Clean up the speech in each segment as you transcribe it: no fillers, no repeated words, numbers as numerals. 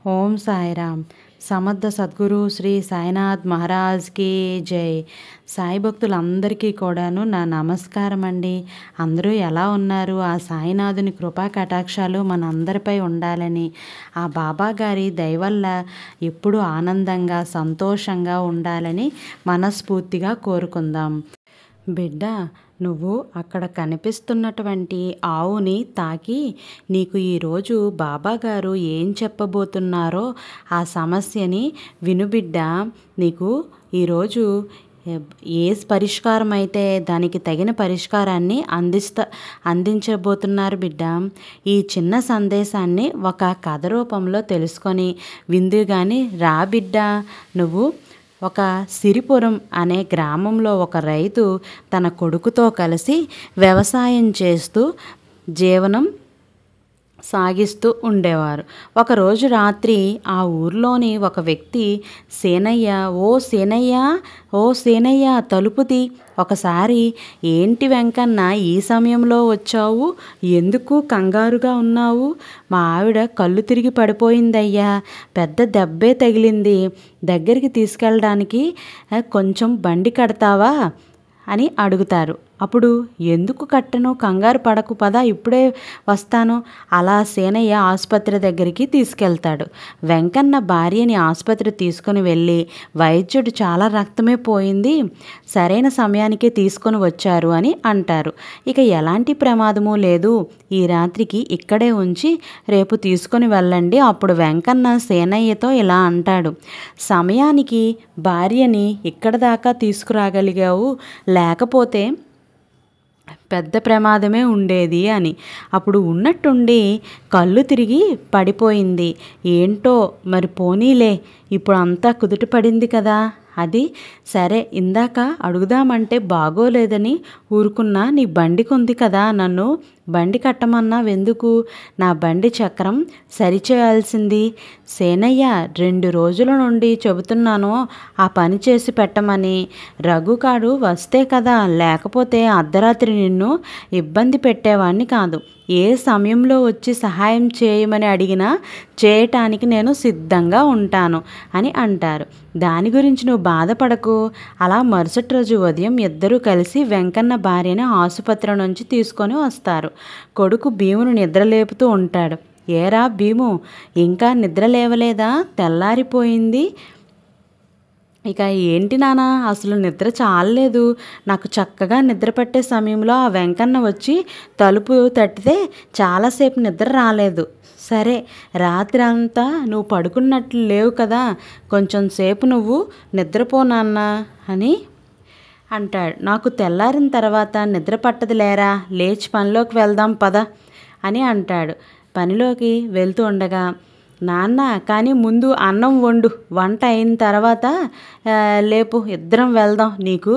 ఓం సాయిరామ్. సమర్థ సద్గురు శ్రీ సాయినాథ్ మహారాజ్కి జై. సాయి భక్తులందరికీ కూడాను నా నమస్కారం అండి. అందరూ ఎలా ఉన్నారు? ఆ సాయినాథుని కృపా కటాక్షాలు మనందరిపై ఉండాలని, ఆ బాబా గారి దయ వల్ల ఎప్పుడూ ఆనందంగా సంతోషంగా ఉండాలని మనస్ఫూర్తిగా కోరుకుందాం. బిడ్డ, నువ్వు అక్కడ కనిపిస్తున్నటువంటి ఆవుని తాకి నీకు ఈరోజు బాబాగారు ఏం చెప్పబోతున్నారో ఆ సమస్యని విను బిడ్డ. నీకు ఈరోజు ఏ పరిష్కారం అయితే దానికి తగిన పరిష్కారాన్ని అందించబోతున్నారు బిడ్డ. ఈ చిన్న సందేశాన్ని ఒక కథ రూపంలో తెలుసుకొని విందు కానీ రా బిడ్డ. నువ్వు ఒక సిరిపురం అనే గ్రామంలో ఒక రైతు తన కొడుకుతో కలిసి వ్యవసాయం చేస్తూ జీవనం సాగిస్తూ ఉండేవారు. ఒకరోజు రాత్రి ఆ ఊర్లోని ఒక వ్యక్తి, సేనయ్య, ఓ సేనయ్య తలుపు తీ, ఒకసారి ఏంటి వెంకన్న ఈ సమయంలో వచ్చావు? ఎందుకు కంగారుగా ఉన్నావు? మా ఆవిడ కళ్ళు తిరిగి పడిపోయిందయ్యా, పెద్ద దెబ్బే తగిలింది, దగ్గరికి తీసుకెళ్ళడానికి కొంచెం బండి కడతావా అని అడుగుతారు. అప్పుడు ఎందుకు కట్టను, కంగారు పడకు, పద ఇప్పుడే వస్తాను. అలా సేనయ్య ఆసుపత్రి దగ్గరికి తీసుకెళ్తాడు. వెంకన్న భార్యని ఆసుపత్రి తీసుకొని వెళ్ళి వైద్యుడు చాలా రక్తమే పోయింది, సరైన సమయానికే తీసుకొని వచ్చారు అని అంటారు. ఇక ఎలాంటి ప్రమాదము లేదు, ఈ రాత్రికి ఇక్కడే ఉంచి రేపు తీసుకొని వెళ్ళండి. అప్పుడు వెంకన్న సేనయ్యతో ఇలా అంటాడు, సమయానికి భార్యని ఇక్కడ దాకా తీసుకురాగలిగావు, లేకపోతే పెద్ద ప్రమాదమే ఉండేది అని. అప్పుడు ఉన్నట్టుండి కళ్ళు తిరిగి పడిపోయింది. ఏంటో మరి పోనీలే, ఇప్పుడు అంతా కుదుట పడింది కదా. అది సరే, ఇందాక అడుగుదామంటే బాగోలేదని ఊరుకున్నా, నీ బండి కొంది కదా, నన్ను బండి కట్టమన్నావెందుకు? నా బండి చక్రం సరిచేయాల్సింది. సేనయ్య, 2 రోజుల నుండి చెబుతున్నాను ఆ పని చేసి పెట్టమని. రఘుకాడు వస్తే కదా, లేకపోతే అర్ధరాత్రి నిన్ను ఇబ్బంది పెట్టేవాణ్ణి కాదు. ఏ సమయంలో వచ్చి సహాయం చేయమని అడిగినా చేయటానికి నేను సిద్ధంగా ఉంటాను అని అంటారు. దాని గురించి నువ్వు బాధపడకు. అలా మరుసటి రోజు ఉదయం ఇద్దరూ కలిసి వెంకన్న భార్యని ఆసుపత్రి నుంచి తీసుకొని వస్తారు. కొడుకు భీమును నిద్రలేపుతూ ఉంటాడు. ఏరా భీము, ఇంకా నిద్ర లేవలేదా? తెల్లారిపోయింది. ఇక ఏంటి నాన్న, అసలు నిద్ర చాలలేదు. నాకు చక్కగా నిద్ర పట్టే సమయంలో ఆ వెంకన్న వచ్చి తలుపు తట్టితే చాలాసేపు నిద్ర రాలేదు. సరే, రాత్రి అంతా నువ్వు పడుకున్నట్లు లేవు కదా, కొంచెం సేపు నువ్వు నిద్రపో నాన్న అని అంటాడు. నాకు తెల్లారిన తర్వాత నిద్ర పట్టదు లేరా, లేచి పనిలోకి వెళ్దాం పద అని అంటాడు. పనిలోకి వెళ్తూ ఉండగా, నాన్న కానీ ముందు అన్నం వండు, వంట అయిన తర్వాత లేపు, ఇద్దరం వెళ్దాం. నీకు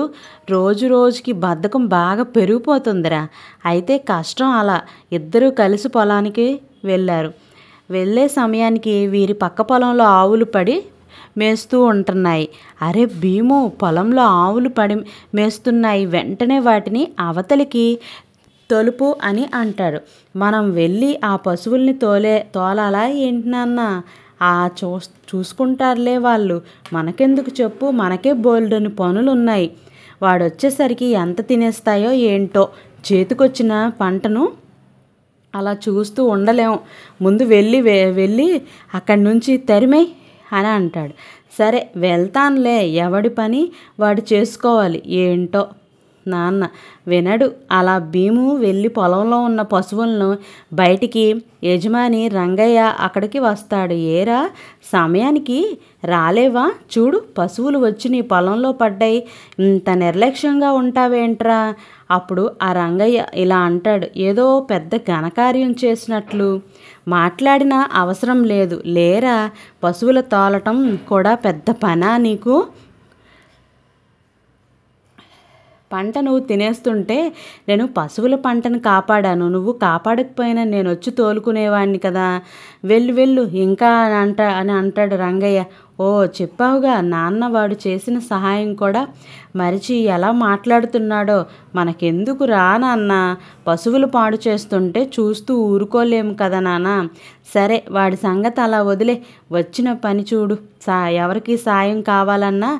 రోజు రోజుకి బద్ధకం బాగా పెరిగిపోతుందిరా. అయితే కష్టం. అలా ఇద్దరూ కలిసి పొలానికి వెళ్ళారు. వెళ్ళే సమయానికి వీరి పక్క పొలంలో ఆవులు పడి మేస్తూ ఉంటున్నాయి. అరే భీము, పొలంలో ఆవులు పడి మేస్తున్నాయి, వెంటనే వాటిని అవతలికి తొలుపు అని అంటాడు. మనం వెళ్ళి ఆ పశువుల్ని తోలాలా ఏంటి నాన్న? చూసుకుంటారులే వాళ్ళు, మనకెందుకు చెప్పు, మనకే బోల్డని పనులున్నాయి. వాడొచ్చేసరికి ఎంత తినేస్తాయో ఏంటో, చేతికొచ్చిన పంటను అలా చూస్తూ ఉండలేము. ముందు వెళ్ళి అక్కడి నుంచి తరిమేయ్ అని అంటాడు. సరే వెళ్తానులే, ఎవడి పని వాడు చేసుకోవాలి. ఏంటో నాన్న వినడు. అలా భీము వెళ్ళి పొలంలో ఉన్న పశువులను బయటికి, యజమాని రంగయ్య అక్కడికి వస్తాడు. ఏరా, సమయానికి రాలేవా? చూడు, పశువులు వచ్చి నీ పొలంలో పడ్డాయి, ఇంత నిర్లక్ష్యంగా ఉంటావేంట్రా? అప్పుడు ఆ రంగయ్య ఇలా అంటాడు, ఏదో పెద్ద ఘనకార్యం చేసినట్లు మాట్లాడిన అవసరం లేదు లేరా, పశువుల తోలటం కూడా పెద్ద పనా నీకు? పంట నువ్వు తినేస్తుంటే నేను పశువుల పంటను కాపాడాను, నువ్వు కాపాడకపోయినా నేను వచ్చి తోలుకునేవాడిని కదా. వెళ్ళు ఇంకా అని అంటాడు రంగయ్య. ఓ చెప్పావుగా నాన్న వాడు చేసిన సహాయం కూడా మరిచి ఎలా మాట్లాడుతున్నాడో. మనకెందుకు రా నాన్న, పశువులు పాడు చేస్తుంటే చూస్తూ ఊరుకోలేము కదా నాన్న. సరే వాడి సంగతి అలా వదిలే, వచ్చిన పని చూడు. ఎవరికి సాయం కావాలన్నా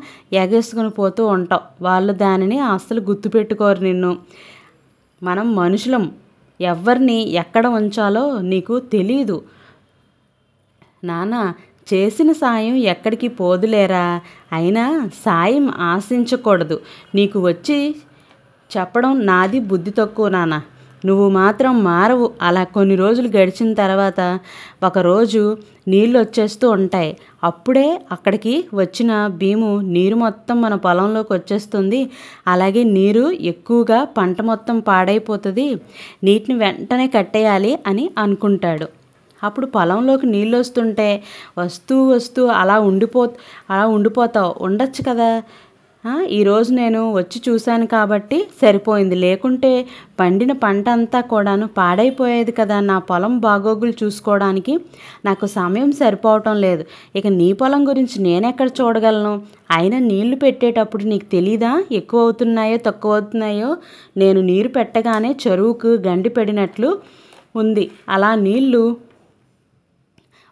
ఎగేసుకుని పోతూ ఉంటావు. వాళ్ళు దానిని అస్సలు గుర్తుపెట్టుకోరు నిన్ను. మనం మనుషులం, ఎవరిని ఎక్కడ ఉంచాలో నీకు తెలీదు నాన్న. చేసిన సాయం ఎక్కడికి పోదులేరా. అయినా సాయం ఆశించకూడదు. నీకు వచ్చి చెప్పడం నాది బుద్ధి తక్కువ నాన్న. నువ్వు మాత్రం మారవు. అలా కొన్ని రోజులు గడిచిన తర్వాత ఒకరోజు నీళ్ళు వచ్చేస్తూ ఉంటాయి. అప్పుడే అక్కడికి వచ్చిన భీము నీరు మొత్తం మన పొలంలోకి వచ్చేస్తుంది. అలాగే నీరు ఎక్కువగా పంట మొత్తం పాడైపోతుంది, నీటిని వెంటనే కట్టేయాలి అని అనుకుంటాడు. అప్పుడు పొలంలోకి నీళ్ళు వస్తుంటే వస్తూ వస్తూ అలా ఉండిపోతావు. ఉండొచ్చు కదా. ఈరోజు నేను వచ్చి చూశాను కాబట్టి సరిపోయింది, లేకుంటే పండిన పంట అంతా కూడాను పాడైపోయేది కదా. నా పొలం బాగోగులు చూసుకోవడానికి నాకు సమయం సరిపోవటం లేదు. ఇక నీ పొలం గురించి నేనెక్కడ చూడగలను. అయినా నీళ్లు పెట్టేటప్పుడు నీకు తెలీదా ఎక్కువ అవుతున్నాయో తక్కువ అవుతున్నాయో. నేను నీరు పెట్టగానే చెరువుకు గండి పడినట్లు ఉంది. అలా నీళ్లు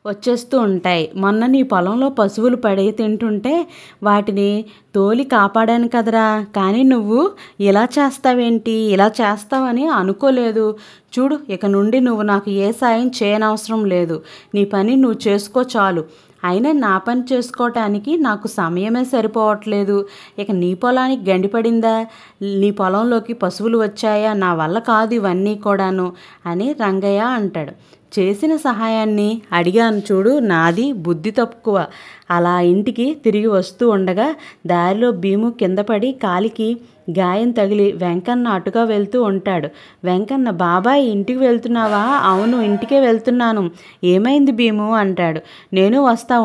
వచ్చేస్తూ ఉంటాయి. మొన్న నీ పొలంలో పశువులు పడి తింటుంటే వాటిని తోలి కాపాడాను కదరా. కానీ నువ్వు ఇలా చేస్తావేంటి, ఇలా చేస్తావని అనుకోలేదు. చూడు, ఇక నుండి నువ్వు నాకు ఏ సాయం చేయనవసరం లేదు. నీ పని నువ్వు చేసుకో చాలు. అయినా నా పని చేసుకోవటానికి నాకు సమయమే సరిపోవట్లేదు. ఇక నీ పొలానికి గండిపడిందా, నీ పొలంలోకి పశువులు వచ్చాయా, నా వల్ల కాదు ఇవన్నీ కూడాను అని రంగయ్య అంటాడు. చేసిన సహాయాన్ని అడిగాను చూడు, నాది బుద్ధి తక్కువ. అలా ఇంటికి తిరిగి వస్తూ ఉండగా దారిలో భీము కింద పడి కాలికి గాయం తగిలి వెంకన్న అటుగా వెళ్తూ ఉంటాడు. వెంకన్న, బాబాయ్ ఇంటికి వెళ్తున్నావా? అవును, ఇంటికే వెళ్తున్నాను. ఏమైంది భీము అంటాడు. నేను వస్తా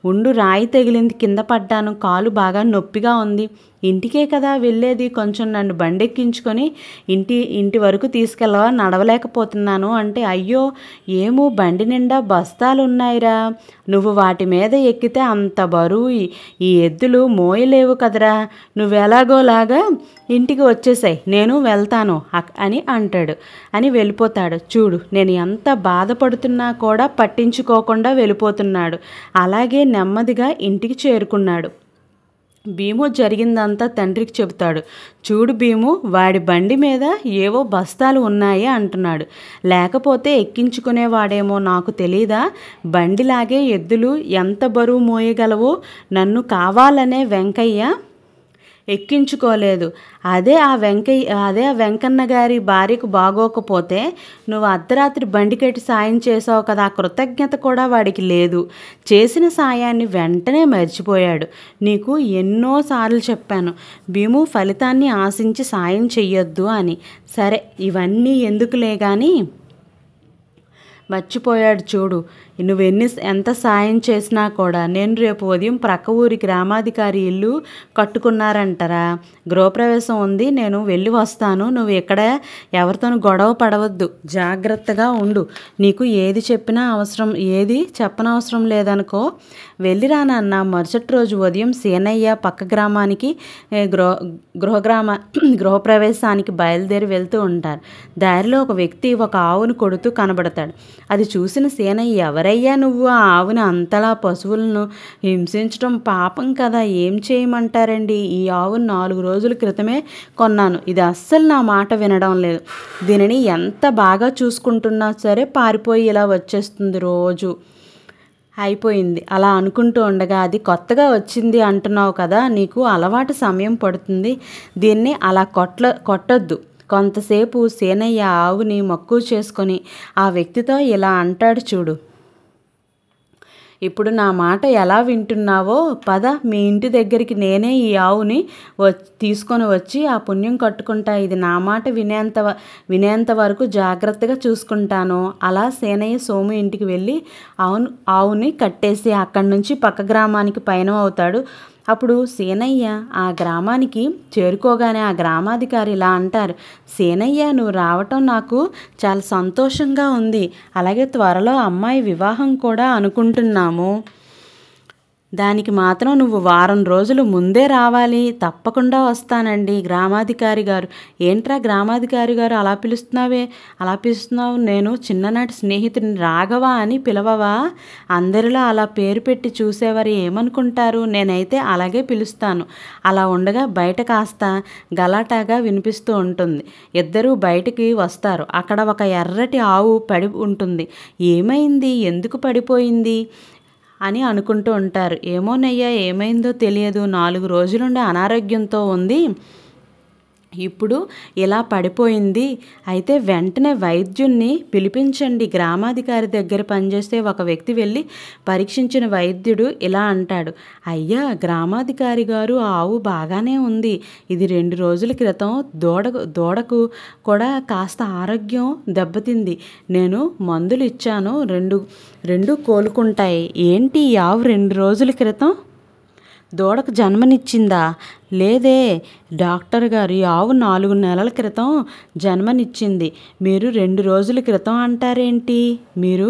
ఉండు, రాయి తగిలింది, కింద పడ్డాను, కాలు బాగా నొప్పిగా ఉంది. ఇంటికే కదా వెళ్ళేది, కొంచెం నన్ను బండెక్కించుకొని ఇంటి వరకు తీసుకెళ్ళవా, నడవలేకపోతున్నాను అంటే, అయ్యో ఏమో బండి నిండా బస్తాలు ఉన్నాయిరా, నువ్వు వాటి మీద ఎక్కితే అంత బరువు ఈ ఎద్దులు మోయలేవు కదరా, నువ్వెలాగోలాగా ఇంటికి వచ్చేసాయి, నేను వెళ్తాను అని అంటాడు. అని వెళ్ళిపోతాడు. చూడు, నేను ఎంత బాధపడుతున్నా కూడా పట్టించుకోకుండా వెళ్ళిపోతున్నాడు. అలాగే నెమ్మదిగా ఇంటికి చేరుకున్నాడు. భీము జరిగిందంతా తండ్రికి చెబుతాడు. చూడు భీము, వాడి బండి మీద ఏవో బస్తాలు ఉన్నాయి అంటున్నాడు. లేకపోతే ఎక్కించుకునేవాడేమో, నాకు తెలీదా? బండిలాగే ఎద్దులు ఎంత బరువు మోయగలవో నన్ను కావాలనే వెంకయ్య ఎక్కించుకోలేదు. అదే ఆ వెంకన్న గారి భార్యకు బాగోకపోతే నువ్వు అర్ధరాత్రి బండికెట్టి సాయం చేసావు కదా, ఆ కృతజ్ఞత కూడా వాడికి లేదు. చేసిన సాయాన్ని వెంటనే మర్చిపోయాడు. నీకు ఎన్నోసార్లు చెప్పాను భీము, ఫలితాన్ని ఆశించి సాయం చెయ్యొద్దు అని. సరే ఇవన్నీ ఎందుకులే కానీ మర్చిపోయాడు చూడు. నువ్వు ఎంత సాయం చేసినా కూడా నేను రేపు ఉదయం ప్రక్క ఊరి గ్రామాధికారి ఇల్లు కట్టుకున్నారంటారా, గృహప్రవేశం ఉంది, నేను వెళ్ళి వస్తాను. నువ్వు ఇక్కడ ఎవరితోనూ గొడవ పడవద్దు, జాగ్రత్తగా ఉండు. నీకు ఏది చెప్పనవసరం లేదనుకో, వెళ్ళిరానన్న. మరుసటి రోజు ఉదయం సీనయ్య పక్క గ్రామానికి గృహప్రవేశానికి బయలుదేరి వెళ్తూ ఉంటారు. దారిలో ఒక వ్యక్తి ఒక ఆవును కొడుతూ కనబడతాడు. అది చూసిన సీనయ్య, ఎవరయ్యా నువ్వు? ఆ ఆవును అంతలా పశువులను హింసించడం పాపం కదా, ఏం చేయమంటారండి? ఈ ఆవును 4 రోజుల క్రితమే కొన్నాను, ఇది అస్సలు నా మాట వినడం లేదు. దీనిని ఎంత బాగా చూసుకుంటున్నా సరే పారిపోయి ఇలా వచ్చేస్తుంది రోజు. అయిపోయింది. అలా అనుకుంటూ ఉండగా, అది కొత్తగా వచ్చింది అంటున్నావు కదా, నీకు అలవాటు సమయం పడుతుంది, దీన్ని అలా కొట్టొద్దు. కొంతసేపు సీనయ్య ఆవుని మక్కువ చేసుకొని ఆ వ్యక్తితో ఇలా అంటాడు. చూడు, ఇప్పుడు నా మాట ఎలా వింటున్నావో, పద మీ ఇంటి దగ్గరికి నేనే ఈ ఆవుని తీసుకొని వచ్చి ఆ పుణ్యం కట్టుకుంటా. ఇది నా మాట వినేంత వరకు జాగ్రత్తగా చూసుకుంటాను. అలా సీనయ్య సోము ఇంటికి వెళ్ళి ఆవుని కట్టేసి అక్కడి నుంచి పక్క గ్రామానికి పయనం అవుతాడు. అప్పుడు సీనయ్య ఆ గ్రామానికి చేరుకోగానే ఆ గ్రామాధికారి ఇలా అంటారు. సీనయ్య, నువ్వు రావటం నాకు చాలా సంతోషంగా ఉంది. అలాగే త్వరలో అమ్మాయి వివాహం కూడా అనుకుంటున్నాము. దానికి మాత్రం నువ్వు వారం రోజులు ముందే రావాలి. తప్పకుండా వస్తానండి గ్రామాధికారి గారు. ఏంట్రా గ్రామాధికారి గారు అలా పిలుస్తున్నావు? నేను చిన్ననాటి స్నేహితుడిని రాఘవ అని పిలవవా? అందరిలో అలా పేరు పెట్టి చూసేవారు ఏమనుకుంటారు? నేనైతే అలాగే పిలుస్తాను. అలా ఉండగా బయట కాస్త గలాటాగా వినిపిస్తూ ఉంటుంది. ఇద్దరూ బయటికి వస్తారు. అక్కడ ఒక ఎర్రటి ఆవు పడి ఉంటుంది. ఏమైంది? ఎందుకు పడిపోయింది అని అనుకుంటూ ఉంటారు. ఏమోనయ్యా, ఏమైందో తెలియదు, 4 రోజుల నుండి అనారోగ్యంతో ఉంది, ఇప్పుడు ఇలా పడిపోయింది. అయితే వెంటనే వైద్యుణ్ణి పిలిపించండి. గ్రామాధికారి దగ్గర పనిచేస్తే ఒక వ్యక్తి వెళ్ళి పరీక్షించిన వైద్యుడు ఇలా అంటాడు, అయ్యా గ్రామాధికారి గారు, ఆవు బాగానే ఉంది. ఇది 2 రోజుల క్రితం దూడకు కూడా కాస్త ఆరోగ్యం దెబ్బతింది. నేను మందులు ఇచ్చాను, రెండు కోలుకుంటాయి. ఏంటి ఈ ఆవు 2 రోజుల క్రితం దూడకు జన్మనిచ్చిందా? లేదే డాక్టర్ గారు, ఈ ఆవు 4 నెలల క్రితం జన్మనిచ్చింది. మీరు 2 రోజుల క్రితం అంటారేంటి? మీరు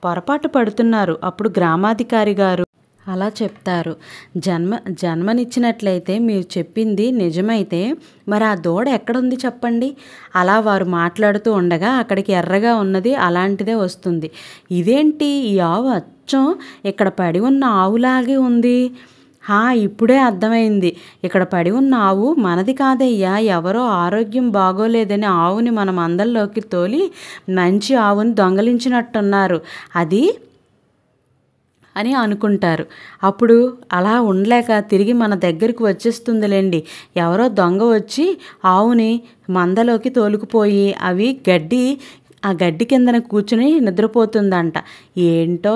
పొరపాటు పడుతున్నారు. అప్పుడు గ్రామాధికారి గారు అలా చెప్తారు. జన్మనిచ్చినట్లయితే మీరు చెప్పింది నిజమైతే మరి ఆ దూడ ఎక్కడుంది చెప్పండి. అలా వారు మాట్లాడుతూ ఉండగా అక్కడికి ఎర్రగా ఉన్నది అలాంటిదే వస్తుంది. ఇదేంటి, ఈ ఆవు అచ్చం ఇక్కడ పడి ఉన్న ఆవులాగే ఉంది. ఇప్పుడే అర్థమైంది. ఇక్కడ పడి ఉన్న ఆవు మనది కాదయ్యా. ఎవరో ఆరోగ్యం బాగోలేదని ఆవుని మన మందల్లోకి తోలి మంచి ఆవుని దొంగలించినట్టున్నారు అది అని అనుకుంటారు. అప్పుడు అలా ఉండలేక తిరిగి మన దగ్గరికి వచ్చేస్తుందిలేండి. ఎవరో దొంగ వచ్చి ఆవుని మందలోకి తోలుకుపోయి ఆ గడ్డి కిందన కూర్చుని నిద్రపోతుందంట. ఏంటో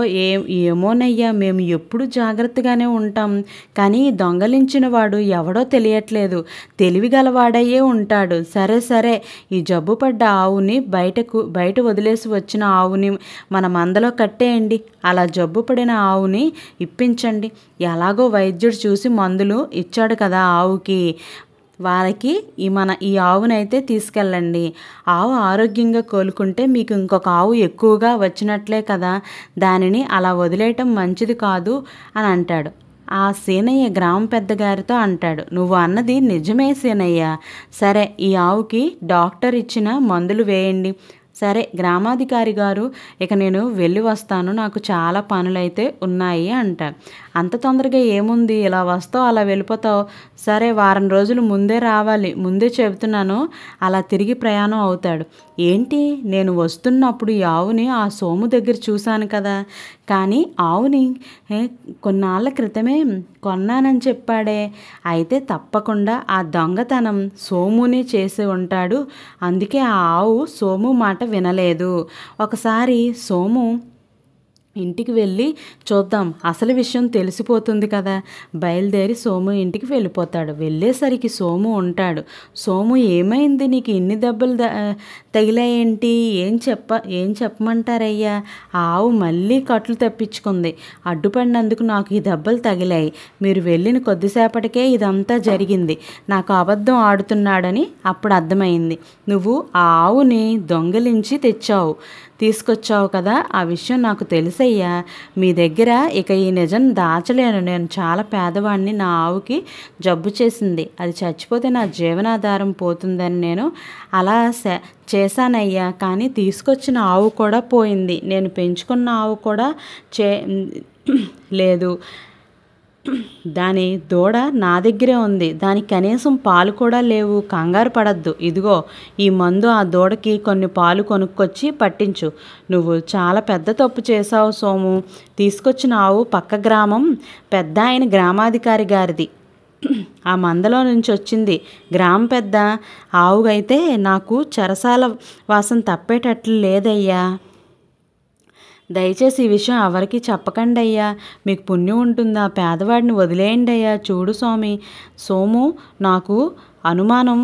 ఏమోనయ్యా, మేము ఎప్పుడు జాగ్రత్తగానే ఉంటాం, కానీ దొంగలించిన వాడు ఎవడో తెలియట్లేదు, తెలివిగలవాడయ్యే ఉంటాడు. సరే ఈ జబ్బు పడ్డ ఆవుని బయట వదిలేసి వచ్చిన ఆవుని మన మందలో కట్టేయండి. అలా జబ్బు పడిన ఆవుని ఇప్పించండి. ఎలాగో వైద్యుడు చూసి మందులు ఇచ్చాడు కదా ఆవుకి, వారికి ఈ ఆవునైతే తీసుకెళ్ళండి. ఆవు ఆరోగ్యంగా కోలుకుంటే మీకు ఇంకొక ఆవు ఎక్కువగా వచ్చినట్లే కదా, దానిని అలా వదిలేయటం మంచిది కాదు అని అంటాడు. ఆ సీనయ్య గ్రామ పెద్దగారితో అంటాడు, నువ్వు అన్నది నిజమే సీనయ్య. సరే, ఈ ఆవుకి డాక్టర్ ఇచ్చిన మందులు వేయండి. సరే గ్రామాధికారి గారు, ఇక నేను వెళ్ళి వస్తాను, నాకు చాలా పనులైతే ఉన్నాయి అంటారు. అంత తొందరగా ఏముంది, ఇలా వస్తావు అలా వెళ్ళిపోతావు. సరే, వారం రోజులు ముందే రావాలి, ముందే చెబుతున్నాను. అలా తిరిగి ప్రయాణం అవుతాడు. ఏంటి, నేను వస్తున్నప్పుడు ఈ ఆవుని ఆ సోము దగ్గర చూశాను కదా, కానీ ఆవుని కొన్నాళ్ళ క్రితమే కొన్నానని చెప్పాడే. అయితే తప్పకుండా ఆ దొంగతనం సోమునే చేసి ఉంటాడు. అందుకే ఆ ఆవు సోము మాట వినలేదు. ఒకసారి సోము ఇంటికి వెళ్ళి చూద్దాం, అసలు విషయం తెలిసిపోతుంది కదా. బయలుదేరి సోము ఇంటికి వెళ్ళిపోతాడు. వెళ్ళేసరికి సోము ఉంటాడు. సోము, ఏమైంది, నీకు ఇన్ని దెబ్బలు తగిలాయేంటి? ఏం చెప్పమంటారయ్యా? ఆ ఆవు మళ్ళీ కట్లు తప్పించుకుంది. అడ్డుపడినందుకు నాకు ఈ దెబ్బలు తగిలాయి. మీరు వెళ్ళిన కొద్దిసేపటికే ఇదంతా జరిగింది. నాకు అబద్ధం ఆడుతున్నాడని అప్పుడు అర్థమైంది. నువ్వు ఆ ఆవుని దొంగిలించి తీసుకొచ్చావు కదా, ఆ విషయం నాకు తెలుసయ్యా. మీ దగ్గర ఇక ఈ నిజం దాచలేను. నేను చాలా పేదవాడిని. నా ఆవుకి జబ్బు చేసింది. అది చచ్చిపోతే నా జీవనాధారం పోతుందని నేను అలా చేశానయ్యా. కానీ తీసుకొచ్చిన ఆవు కూడా పోయింది. నేను పెంచుకున్న ఆవు కూడా లేదు. దాని దూడ నా దగ్గరే ఉంది. దానికి కనీసం పాలు కూడా లేవు. కంగారు పడద్దు. ఇదిగో ఈ మందు ఆ దూడకి కొన్ని పాలు కొనుక్కొచ్చి పట్టించు. నువ్వు చాలా పెద్ద తప్పు చేశావు సోము. తీసుకొచ్చిన ఆవు పక్క గ్రామం పెద్ద ఆయన గ్రామాధికారి గారిది. ఆ మందలో నుంచి వచ్చింది. గ్రామ పెద్ద ఆవు అయితే నాకు చెరసాల వాసన తప్పేటట్లు లేదయ్యా. దయచేసి ఈ విషయం ఎవరికి చెప్పకండి అయ్యా. మీకు పుణ్యం ఉంటుందా? పేదవాడిని వదిలేయండి అయ్యా. చూడు సోము, నాకు అనుమానం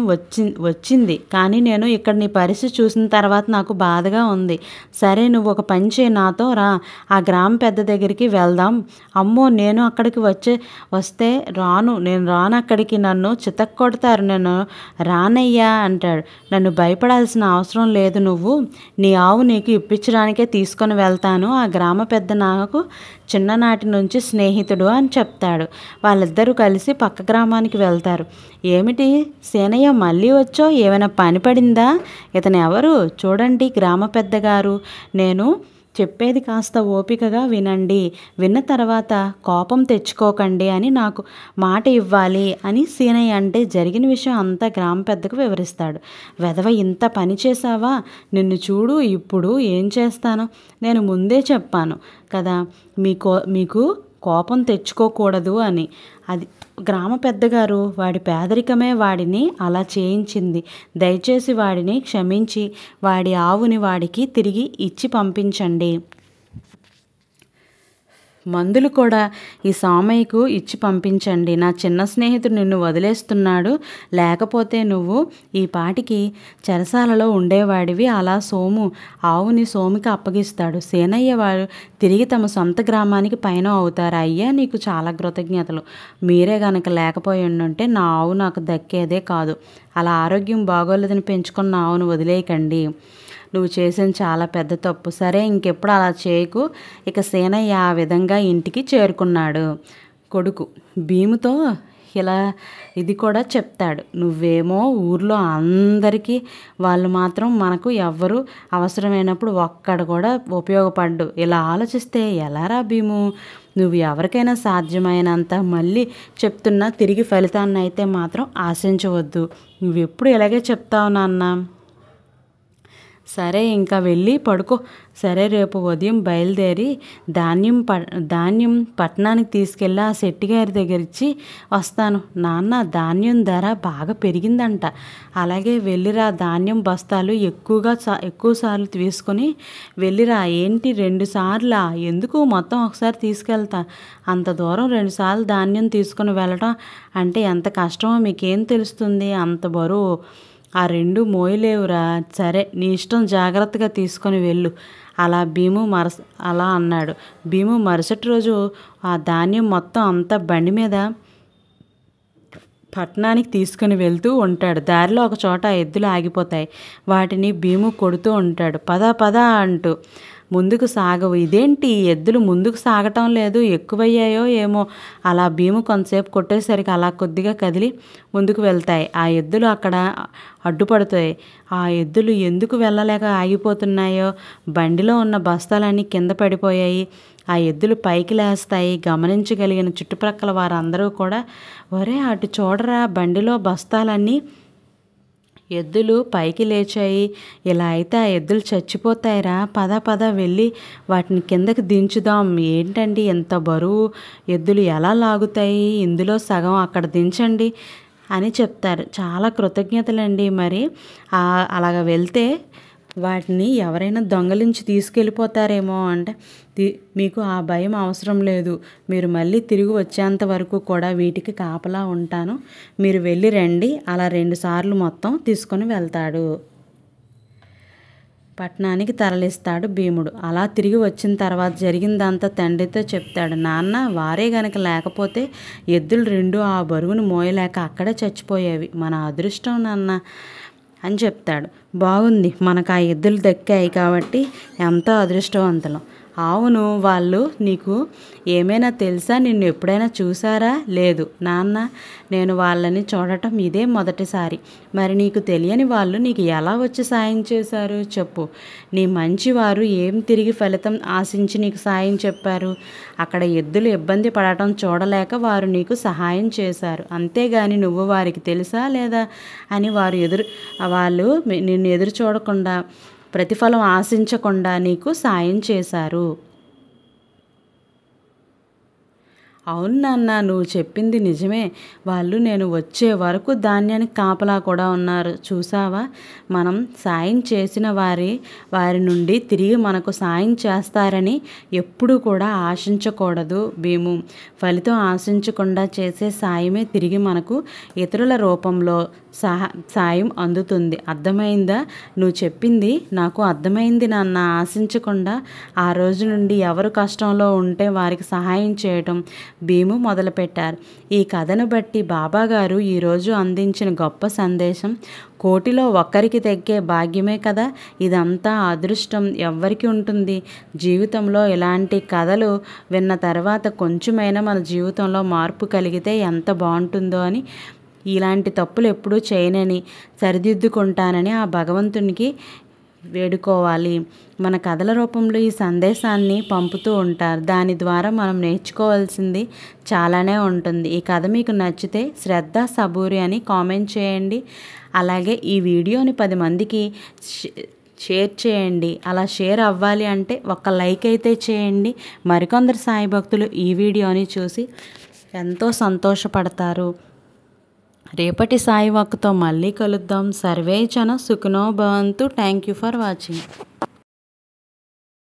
వచ్చింది, కానీ నేను ఇక్కడ నీ పరిస్థితి చూసిన తర్వాత నాకు బాధగా ఉంది. సరే, నువ్వు ఒక పని చేయి, నాతో రా, ఆ గ్రామ పెద్ద దగ్గరికి వెళ్దాం. అమ్మో, నేను అక్కడికి వస్తే నేను రాను అక్కడికి, నన్ను చితక్కొడతారు, నేను రానయ్యా అంటాడు. నన్ను భయపడాల్సిన అవసరం లేదు, నువ్వు నీ ఆవు నీకు ఇప్పించడానికే తీసుకొని వెళ్తాను. ఆ గ్రామ పెద్ద నాకు చిన్ననాటి నుంచి స్నేహితుడు అని చెప్తాడు. వాళ్ళిద్దరూ కలిసి పక్క గ్రామానికి వెళ్తారు. ఏమిటి సేనయ్య, మళ్ళీ వచ్చో, ఏమైనా పని పడిందా? ఇతను ఎవరు చూడండి, గ్రామ పెద్దగారు. నేను చెప్పేది కాస్త ఓపికగా వినండి, విన్న తర్వాత కోపం తెచ్చుకోకండి అని నాకు మాట ఇవ్వాలి అని సీనయ్య అంటే జరిగిన విషయం అంతా గ్రామ పెద్దకు వివరిస్తాడు. వెధవ, ఇంత పని చేసావా? నిన్ను చూడు, ఇప్పుడు ఏం చేస్తాను? నేను ముందే చెప్పాను కదా మీకు కోపం తెచ్చుకోకూడదు అని. అది గ్రామ పెద్దగారు, వాడి పేదరికమే వాడిని అలా చేయించింది. దయచేసి వాడిని క్షమించి వాడి ఆవుని వాడికి తిరిగి ఇచ్చి పంపించండి. మందులు కూడా ఈ సామయ్యకు ఇచ్చి పంపించండి. నా చిన్న స్నేహితుడు నిన్ను వదిలేస్తున్నాడు, లేకపోతే నువ్వు ఈ పాటికి చెరసాలలో ఉండేవాడివి. అలా ఆవుని సోముకి అప్పగిస్తాడు. సేనయ్య వారు తిరిగి తమ సొంత గ్రామానికి పైన అవుతారు. అయ్యా, నీకు చాలా కృతజ్ఞతలు. మీరే గనక లేకపోయి ఉండుంటే నా ఆవు నాకు దక్కేదే కాదు. అలా ఆరోగ్యం బాగోలేదని పెంచుకున్న ఆవును వదిలేయకండి. నువ్వు చేసిన చాలా పెద్ద తప్పు. సరే, ఇంకెప్పుడు అలా చేయకు. ఇక సేనయ్య ఆ విధంగా ఇంటికి చేరుకున్నాడు. కొడుకు భీముతో ఇది కూడా చెప్తాడు. నువ్వేమో ఊర్లో అందరికీ వాళ్ళు మాత్రం మనకు ఎవ్వరు అవసరమైనప్పుడు ఒక్కడ కూడా ఉపయోగపడ్డు. ఇలా ఆలోచిస్తే ఎలారా భీము? నువ్వు ఎవరికైనా సాధ్యమైనంత మళ్ళీ చెప్తున్నా తిరిగి ఫలితాన్ని అయితే మాత్రం ఆశించవద్దు. నువ్వెప్పుడు ఇలాగే చెప్తావు నాన్న. సరే, ఇంకా వెళ్ళి పడుకో. సరే, రేపు ఉదయం బయలుదేరి ధాన్యం పట్టణానికి తీసుకెళ్ళి ఆ శెట్టిగారి దగ్గర ఇచ్చి వస్తాను. నాన్న, ధాన్యం ధర బాగా పెరిగిందంట. అలాగే వెళ్ళిరా, ధాన్యం బస్తాలు ఎక్కువసార్లు తీసుకొని వెళ్ళిరా. ఏంటి 2 సార్లా? ఎందుకు? మొత్తం ఒకసారి తీసుకెళ్తా. అంత దూరం 2 సార్లు ధాన్యం తీసుకొని వెళ్ళటం అంటే ఎంత కష్టమో మీకేం తెలుస్తుంది? అంత బరువు ఆ 2 మోయలేవురా. సరే, నీ ఇష్టం, జాగ్రత్తగా తీసుకొని వెళ్ళు అలా అన్నాడు. భీము మరుసటి రోజు ఆ ధాన్యం మొత్తం అంతా బండి మీద పట్టణానికి తీసుకుని వెళ్తూ ఉంటాడు. దారిలో ఒక చోట ఎద్దులు ఆగిపోతాయి. వాటిని భీము కొడుతూ ఉంటాడు. పద అంటూ. ముందుకు సాగవు. ఇదేంటి, ఎద్దులు ముందుకు సాగటం లేదు, ఎక్కువయ్యాయో ఏమో. అలా భీము కొంతసేపు కొట్టేసరికి అలా కొద్దిగా కదిలి ముందుకు వెళ్తాయి. ఆ ఎద్దులు అక్కడ అడ్డుపడతాయి. ఆ ఎద్దులు ఎందుకు వెళ్ళలేక ఆగిపోతున్నాయో, బండిలో ఉన్న బస్తాలన్నీ కింద పడిపోయాయి. ఆ ఎద్దులు పైకి లేస్తాయి. గమనించగలిగిన చుట్టుప్రక్కల వారందరూ కూడా, ఒరే అటు చూడరా, బండిలో బస్తాలన్నీ ఎద్దులు పైకి లేచాయి. ఇలా అయితే ఆ ఎద్దులు చచ్చిపోతాయిరా. పద వెళ్ళి వాటిని కిందకి దించుదాం. ఏంటండి ఎంత బరువు, ఎద్దులు ఎలా లాగుతాయి? ఇందులో సగం అక్కడ దించండి అని చెప్తారు. చాలా కృతజ్ఞతలండి. మరి అలాగ వెళ్తే వాటిని ఎవరైనా దొంగలించి తీసుకెళ్ళిపోతారేమో అంటే, మీకు ఆ భయం అవసరం లేదు. మీరు మళ్ళీ తిరిగి వచ్చేంత వరకు కూడా వీటికి కాపలా ఉంటాను. మీరు వెళ్ళి రండి. అలా 2 సార్లు మొత్తం తీసుకొని వెళ్తాడు. పట్టణానికి తరలిస్తాడు భీముడు. అలా తిరిగి వచ్చిన తర్వాత జరిగిందంతా తండ్రితో చెప్తాడు. నాన్న, వారే గనక లేకపోతే ఎద్దులు 2 ఆ బరువును మోయలేక అక్కడే చచ్చిపోయేవి. మన అదృష్టం నాన్న అని చెప్తాడు. బాగుంది, మనకు ఆ ఎద్దులు దక్కాయి కాబట్టి ఎంతో అదృష్టవంతులం. అవును, వాళ్ళు నీకు ఏమైనా తెలుసా? నిన్ను ఎప్పుడైనా చూసారా? లేదు నాన్న, నేను వాళ్ళని చూడటం ఇదే మొదటిసారి. మరి నీకు తెలియని వాళ్ళు నీకు ఎలా వచ్చి సాయం చేశారు చెప్పు. నీ మంచివారు ఏం తిరిగి ఫలితం ఆశించి నీకు సాయం చెప్పారు? అక్కడ ఎద్దులు ఇబ్బంది పడటం చూడలేక వారు నీకు సహాయం చేశారు. అంతేగాని నువ్వు వారికి తెలుసా లేదా అని వాళ్ళు నిన్ను ఎదురు చూడకుండా, ప్రతిఫలం ఆశించకుండా నీకు సాయం చేశారు. అవును నాన్న, నువ్వు చెప్పింది నిజమే. వాళ్ళు నేను వచ్చే వరకు ధాన్యానికి కాపలా కూడా ఉన్నారు. చూసావా, మనం సాయం చేసిన వారి నుండి తిరిగి మనకు సాయం చేస్తారని ఎప్పుడూ కూడా ఆశించకూడదు భీము. ఫలితం ఆశించకుండా చేసే సాయమే తిరిగి మనకు ఇతరుల రూపంలో సాయం అందుతుంది. అర్థమైందా? నువ్వు చెప్పింది నాకు అర్థమైంది నాన్న. ఆశించకుండా ఆ రోజు నుండి ఎవరు కష్టంలో ఉంటే వారికి సహాయం చేయటం భీము మొదలుపెట్టారు. ఈ కథను బట్టి బాబాగారు ఈరోజు అందించిన గొప్ప సందేశం కోటిలో ఒక్కరికి దక్కే భాగ్యమే కదా. ఇదంతా అదృష్టం ఎవ్వరికి ఉంటుంది. జీవితంలో ఇలాంటి కథలు విన్న తర్వాత కొంచెమైనా మన జీవితంలో మార్పు కలిగితే ఎంత బాగుంటుందో అని, ఇలాంటి తప్పులు ఎప్పుడూ చేయనని సరిదిద్దుకుంటానని ఆ భగవంతునికి వేడుకోవాలి. మన కథల రూపంలో ఈ సందేశాన్ని పంపుతూ ఉంటారు. దాని ద్వారా మనం నేర్చుకోవాల్సింది చాలానే ఉంటుంది. ఈ కథ మీకు నచ్చితే శ్రద్ధ సబూరి అని కామెంట్ చేయండి. అలాగే ఈ వీడియోని 10 మందికి షేర్ చేయండి. అలా షేర్ అవ్వాలి అంటే ఒక లైక్ అయితే చేయండి. మరికొందరు సాయి భక్తులు ఈ వీడియోని చూసి ఎంతో సంతోషపడతారు. రేపటి సాయి వాక్తో మళ్ళీ కలుద్దాం. సర్వే జన సుఖినో భవంతు. Thank you for watching.